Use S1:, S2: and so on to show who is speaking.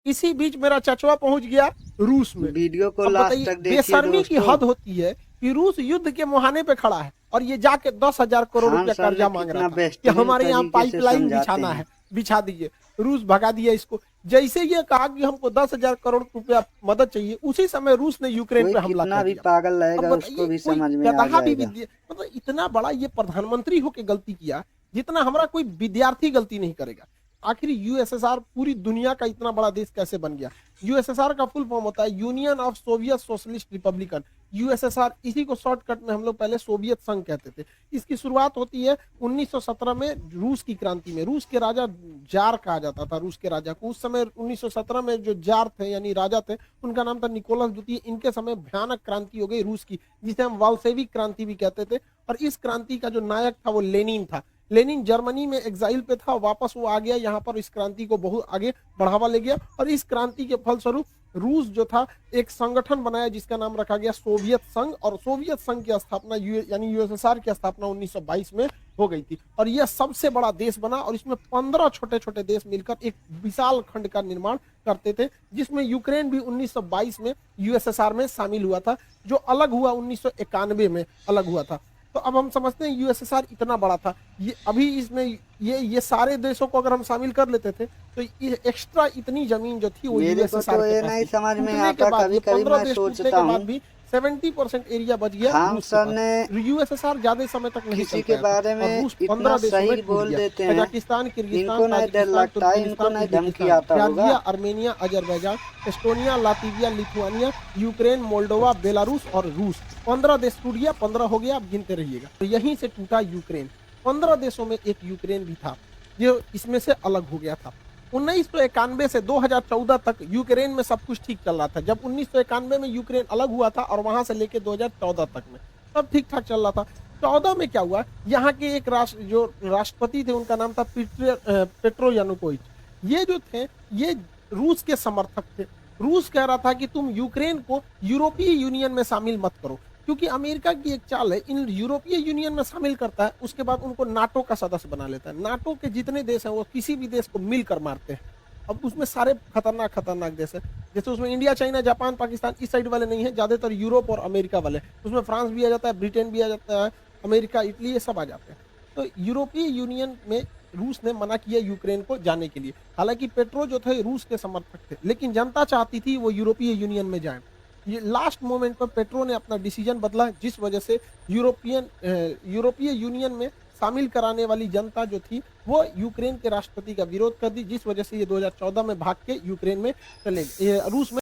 S1: इसी बीच मेरा चचवा पहुंच गया रूस में।
S2: वीडियो को
S1: अब
S2: लास्ट
S1: बताइए,
S2: तक देखिए
S1: बेशर्मी की
S2: दोस्तों।
S1: हद होती है कि रूस युद्ध के मुहाने पे खड़ा है और ये जाके 10,000 करोड़
S2: खान
S1: रुपया
S2: सर ने
S1: कर्जा मांग रहा
S2: कितना
S1: था कि
S2: बेहतरीन
S1: हमारे यहाँ
S2: तरीके से
S1: पाइपलाइन
S2: समझाते
S1: बिछाना
S2: हैं।
S1: है, बिछा दीजिए। रूस भगा दिया इसको। जैसे ये कहा कि हमको 10,000 करोड़ रुपया मदद चाहिए, उसी समय रूस ने यूक्रेन
S2: कोई
S1: पे हमला
S2: कितना
S1: कर
S2: भी
S1: दिया।
S2: पागल
S1: अब
S2: रहेगा उसको
S1: बताइए,
S2: भी
S1: कोई
S2: समझ में आ
S1: गधा भी
S2: जाएगा।
S1: मतलब इतना बड़ा ये प्रधानमंत्री होके गलती किया जितना हमारा कोई विद्यार्थी गलती नहीं करेगा। आखिर यूएसएसआर पूरी दुनिया का इतना बड़ा देश कैसे बन गया? यूएसएसआर का फुल फॉर्म होता है union of Soviet socialist Republican. USSR, इसी को शॉर्टकट में हम लोग पहले सोवियत संघ कहते थे। इसकी शुरुआत होती है 1917 में रूस की क्रांति में। रूस के राजा, जार कहा जाता था रूस के राजा को। उस समय 1917 में जो जार थे यानी राजा थे, उनका नाम था निकोलस द्वितीय। इनके समय भयानक क्रांति हो गई रूस की, जिसे हम वाल्सेविक क्रांति भी कहते थे। और इस क्रांति का जो नायक था वो लेनिन था। लेनिन जर्मनी में एग्जाइल पे था, वापस वो आ गया यहाँ पर, इस क्रांति को बहुत आगे बढ़ावा ले गया। और इस क्रांति के फलस्वरूप रूस जो था एक संगठन बनाया जिसका नाम रखा गया सोवियत संघ। और सोवियत संघ की स्थापना यानी यूएसएसआर की स्थापना 1922 में हो गई थी। और यह सबसे बड़ा देश बना और इसमें 15 छोटे छोटे देश मिलकर एक विशाल खंड का निर्माण करते थे, जिसमें यूक्रेन भी 1922 में यूएसएसआर में शामिल हुआ था, जो अलग हुआ 1991 में अलग हुआ था। तो अब हम समझते हैं यूएसएसआर इतना बड़ा था। ये अभी इसमें ये सारे देशों को अगर हम शामिल कर लेते थे तो ये एक्स्ट्रा इतनी जमीन जो थी वो
S2: मेरे को
S1: यूएसएसआर
S2: तो
S1: के
S2: ये
S1: पास
S2: नहीं
S1: थी।
S2: समझ में
S1: टूटने के
S2: आता,
S1: बाद,
S2: कभी
S1: ये
S2: कभी
S1: 15
S2: मैं
S1: देश टूटने
S2: सोचता
S1: के बाद
S2: हूँ
S1: भी 70% एरिया बच गया
S2: खान
S1: रूस के
S2: सर
S1: पास।
S2: ने
S1: यूएसएसआर ज्यादा समय तक नहीं
S2: किसी
S1: चल
S2: के
S1: पाया था
S2: बारे
S1: और
S2: में
S1: रूस
S2: इतना
S1: 15 देशों में
S2: सही
S1: टूट
S2: बोल
S1: गया।
S2: देते हैं,
S1: कजाकिस्तान, किर्गिस्तान,
S2: इनको नहीं डर
S1: ताजिकिस्तान,
S2: लगता है, इनको
S1: तुर्कमेनिस्तान,
S2: नहीं धमकी
S1: उज्बेकिस्तान,
S2: आता होगा।
S1: Georgia, Armenia, Azerbaijan, Estonia, Latvia, Lithuania, Ukraine, Moldova, Belarus और रूस। 15 देश टूट गया, 15 हो गया, अब गिनते रहिएगा। तो यहीं से टूटा यूक्रेन। 15 देशों में एक यूक्रेन भी था जो इसमें से अलग हो गया था। 1991 से 2014 तक यूक्रेन में सब कुछ ठीक चल रहा था। जब 1991 में यूक्रेन अलग हुआ था और वहां से लेके 2014 तक में सब ठीक ठाक चल रहा था। 14 में क्या हुआ, यहाँ के एक जो राष्ट्रपति थे उनका नाम था पेट्रो यानुकोविच। ये जो थे ये रूस के समर्थक थे। रूस कह रहा था कि तुम यूक्रेन को यूरोपीय यूनियन में शामिल मत करो, क्योंकि अमेरिका की एक चाल है, इन यूरोपीय यूनियन में शामिल करता है, उसके बाद उनको नाटो का सदस्य बना लेता है। नाटो के जितने देश हैं वो किसी भी देश को मिलकर मारते हैं। अब उसमें सारे खतरनाक खतरनाक देश है, जैसे उसमें इंडिया, चाइना, जापान, पाकिस्तान इस साइड वाले नहीं है, ज्यादातर यूरोप और अमेरिका वाले। उसमें फ्रांस भी आ जाता है, ब्रिटेन भी आ जाता है, अमेरिका, इटली, ये सब आ जाते हैं। तो यूरोपीय यूनियन में रूस ने मना किया यूक्रेन को जाने के लिए। हालांकि पेट्रो जो थे रूस के समर्थक थे, लेकिन जनता चाहती थी वो यूरोपीय यूनियन में जाए। ये लास्ट मोमेंट पर पेट्रो ने अपना डिसीजन बदला, जिस वजह से यूरोपीय यूनियन में शामिल कराने वाली जनता जो थी वो यूक्रेन के राष्ट्रपति का विरोध कर दी, जिस वजह से ये 2014 में भाग के यूक्रेन में चले, रूस में